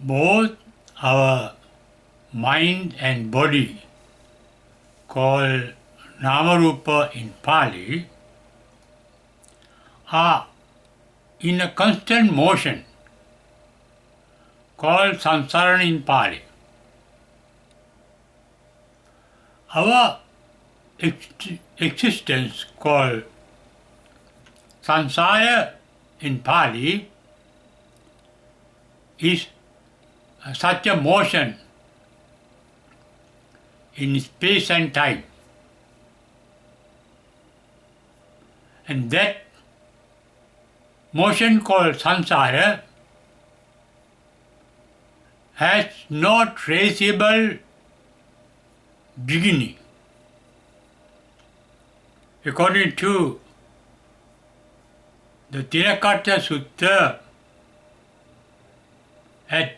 Both our mind and body, called Namarupa in Pali, are in a constant motion, called samsara in Pali. Our existence, called samsara in Pali, is such a motion in space and time. And that motion called samsara has no traceable beginning. According to the Tinakatta Sutta at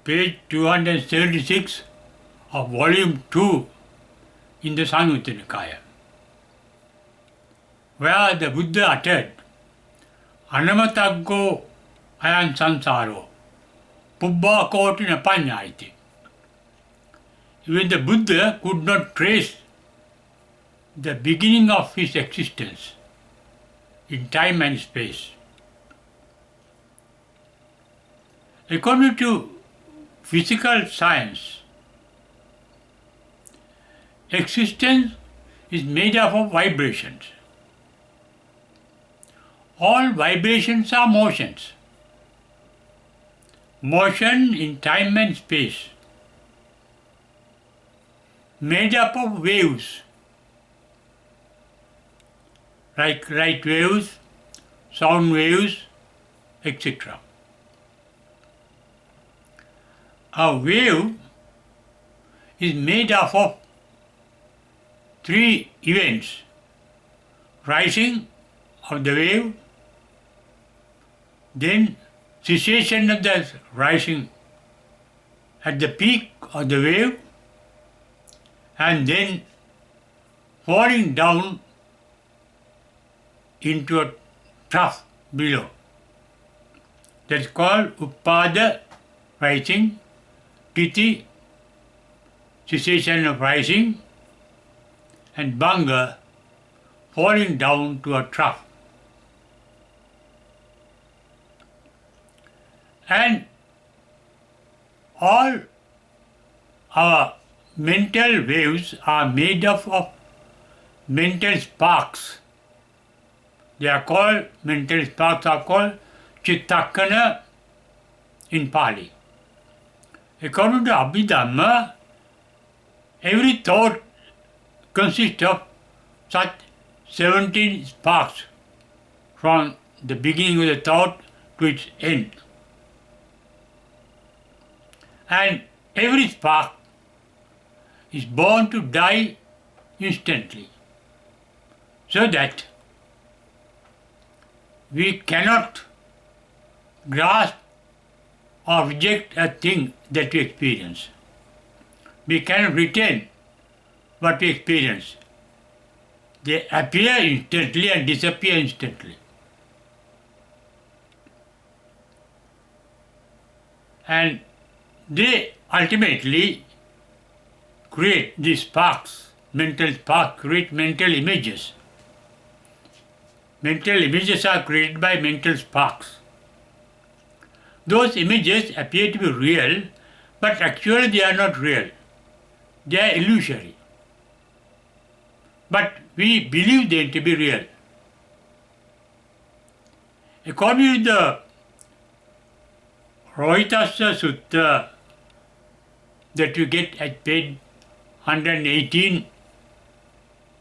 page 276 of volume 2 in the Samyutta Nikaya, where the Buddha uttered, Anamataggo ayan samsaro, pubbha koti napanyayati. Even the Buddha could not trace the beginning of his existence in time and space. According to physical science, existence is made up of vibrations. All vibrations are motions. Motion in time and space, made up of waves, like light waves, sound waves, etc. A wave is made up of three events: rising of the wave, then cessation of the rising at the peak of the wave, and then falling down into a trough below. That's called Uppada, rising, Titi, cessation of rising, and Bhanga, falling down to a trough. And all our mental waves are made up of mental sparks. They are called, mental sparks are called Chittakkana in Pali. According to Abhidhamma, every thought consists of such 17 sparks from the beginning of the thought to its end. And every spark is born to die instantly, so that we cannot grasp or reject a thing that we experience. We cannot retain what we experience. They appear instantly and disappear instantly. And they ultimately create these sparks, mental sparks, create mental images. Mental images are created by mental sparks. Those images appear to be real, but actually they are not real. They are illusory. But we believe them to be real. According to the Rohitasya Sutta that you get at page 118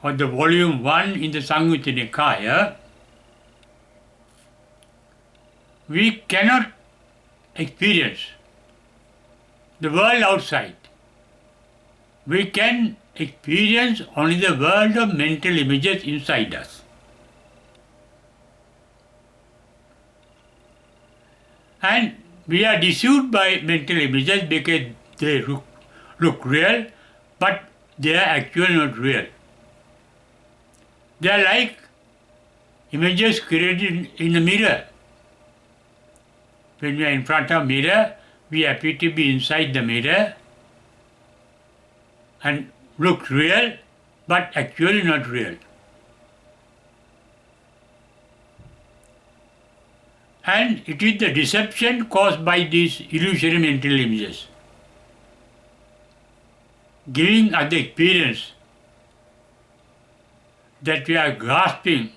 of the volume 1 in the Samyutta Nikaya, we cannot experience the world outside. We can experience only the world of mental images inside us. And we are deceived by mental images because they look real, but they are actually not real. They are like images created in a mirror. When we are in front of a mirror, we appear to be inside the mirror and look real, but actually not real. And it is the deception caused by these illusory mental images, giving us the experience that we are grasping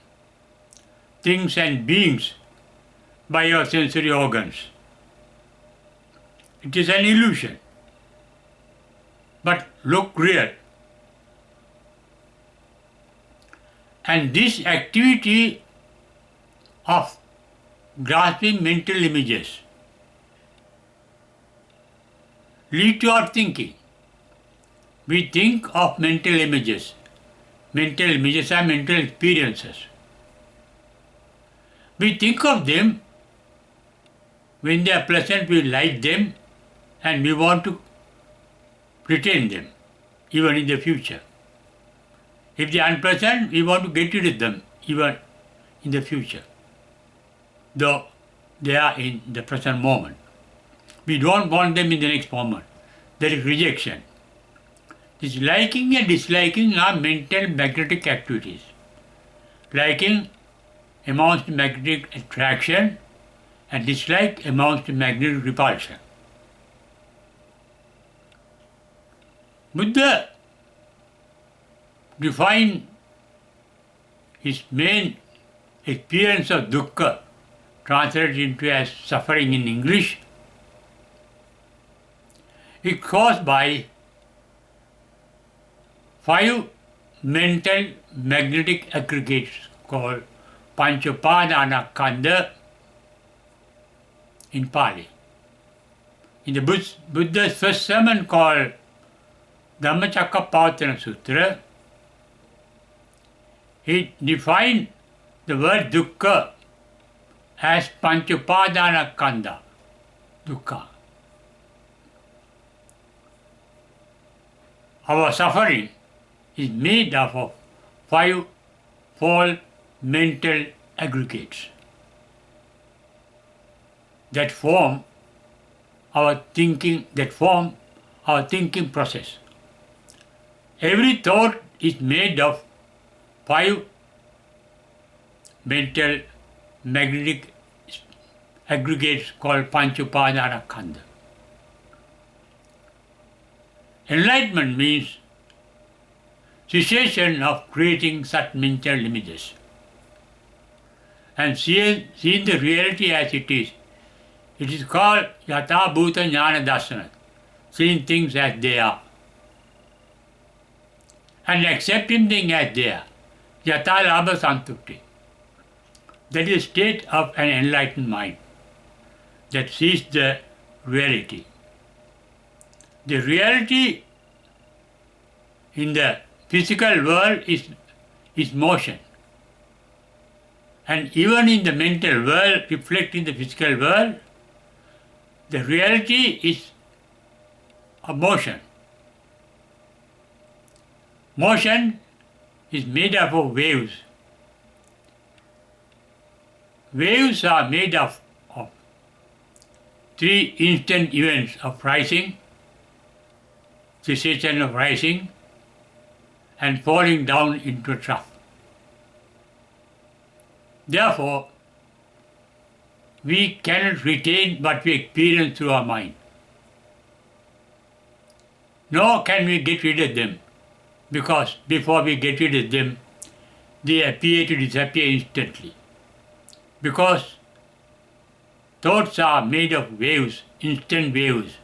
things and beings by our sensory organs. It is an illusion, but look real. And this activity of grasping mental images lead to our thinking. We think of mental images. Mental images are mental experiences. We think of them when they are pleasant, we like them and we want to retain them even in the future. If they are unpleasant, we want to get rid of them even in the future, though they are in the present moment. We don't want them in the next moment. There is rejection. This liking and disliking are mental magnetic activities. Liking amounts to magnetic attraction and dislike amounts to magnetic repulsion. Buddha defined his main experience of dukkha, translated into as suffering in English, is caused by 5 mental magnetic aggregates called Panchopadana Kanda in Pali. In the Buddha's first sermon called Dhammacakkappavattana Sutra, he defined the word dukkha as Panchopadana Kanda, dukkha. Our suffering is made up of 5 false mental aggregates that form our thinking process. Every thought is made of 5 mental magnetic aggregates called Panchopadana Kanda. Enlightenment means cessation of creating such mental images and seeing the reality as it is. It is called Yatha Bhuta Jnana Darsana, seeing things as they are and accepting things as they are. Yatha Labha Santukti. That is a state of an enlightened mind that sees the reality. The reality in the physical world is motion. And even in the mental world, reflecting the physical world, the reality is a motion. Motion is made up of waves. Waves are made up of 3 instant events of rising, cessation of rising, and falling down into a trough. Therefore, we cannot retain what we experience through our mind. Nor can we get rid of them, because before we get rid of them, they appear to disappear instantly. Because thoughts are made of waves, instant waves,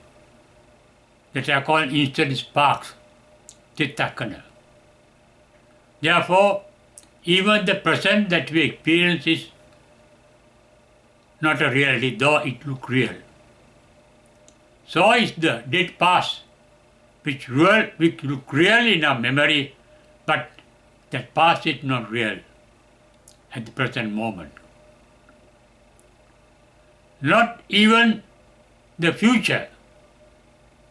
that are called instant sparks, chittakkana. Therefore, even the present that we experience is not a reality, though it looks real. So is the dead past, which look real in our memory, but that past is not real at the present moment. Not even the future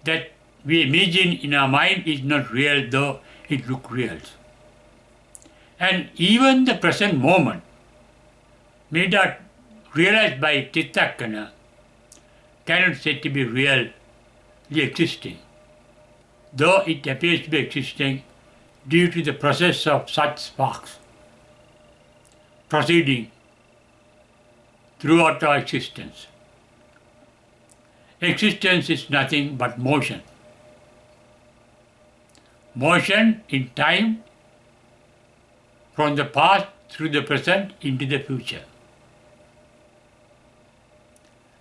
that we imagine in our mind is not real, though it looks real. And even the present moment, made out realized by chittakkana, cannot be said to be really existing, though it appears to be existing due to the process of such sparks proceeding throughout our existence. Existence is nothing but motion. Motion in time from the past through the present into the future.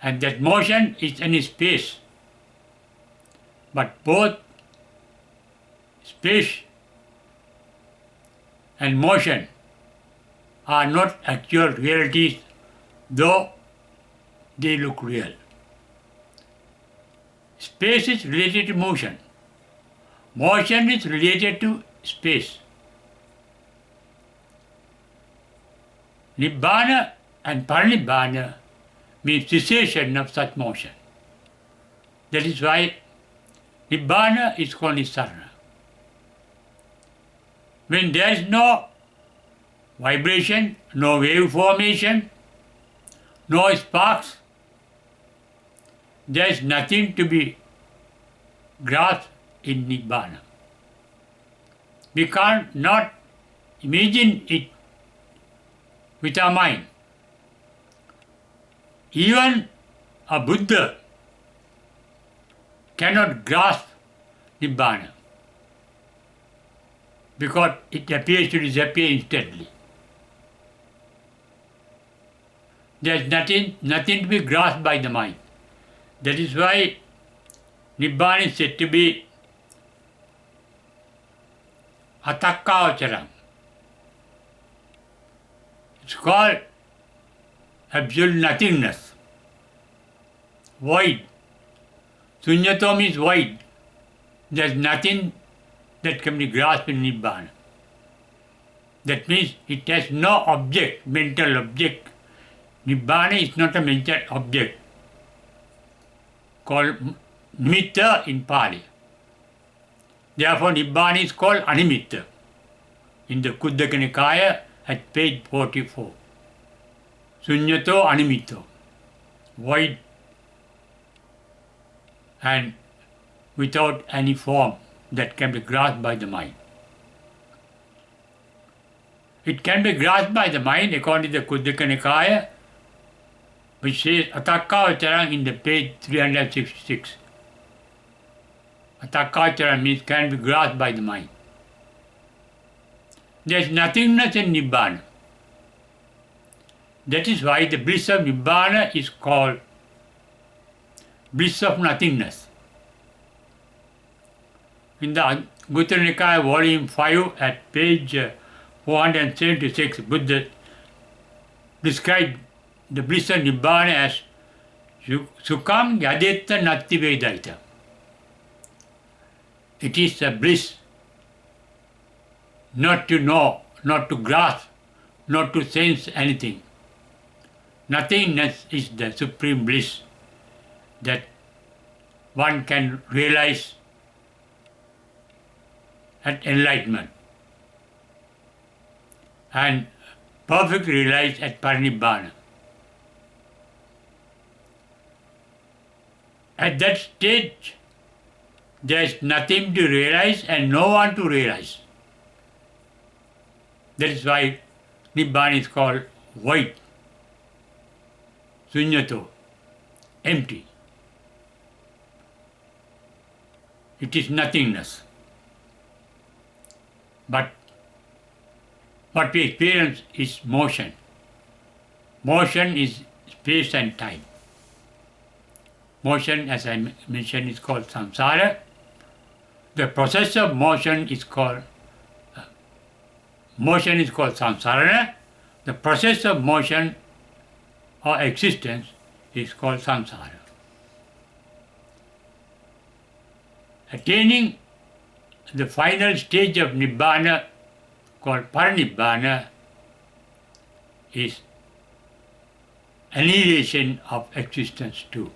And that motion is in space. But both space and motion are not actual realities, though they look real. Space is related to motion. Motion is related to space. Nibbana and parinibbana means cessation of such motion. That is why Nibbana is called Nissarana. When there is no vibration, no wave formation, no sparks, there is nothing to be grasped in Nibbana. We can't not imagine it with our mind. Even a Buddha cannot grasp Nibbana because it appears to disappear instantly. There is nothing to be grasped by the mind. That is why Nibbana is said to be atakkavacharam. It's called absolute nothingness, void. Sunyato means void. There is nothing that can be grasped in Nibbana. That means it has no object, mental object. Nibbana is not a mental object called nimitta in Pali. Therefore, Nibbana is called animitta in the Khuddaka Nikaya at page 44. Sunyato animitto, void and without any form that can be grasped by the mind. It can be grasped by the mind according to the Khuddaka Nikaya, which says atakkavacharam in the page 366. Atakkavacharam means can be grasped by the mind. There is nothingness in Nibbana. That is why the bliss of Nibbana is called bliss of nothingness. In the Anguttara Nikaya volume 5 at page 476, Buddha described the bliss of Nibbana as Sukham Yadetta Natti Vedaita. It is a bliss not to know, not to grasp, not to sense anything. Nothingness is the supreme bliss that one can realize at enlightenment and perfectly realize at parinibbana. At that stage, there is nothing to realize and no one to realize. That is why Nibbana is called void, sunyato, empty. It is nothingness. But what we experience is motion. Motion is space and time. Motion, as I mentioned, is called samsara. The process of motion is called samsara. The process of motion or existence is called samsara. Attaining the final stage of Nibbana, called parinibbana, is annihilation of existence too.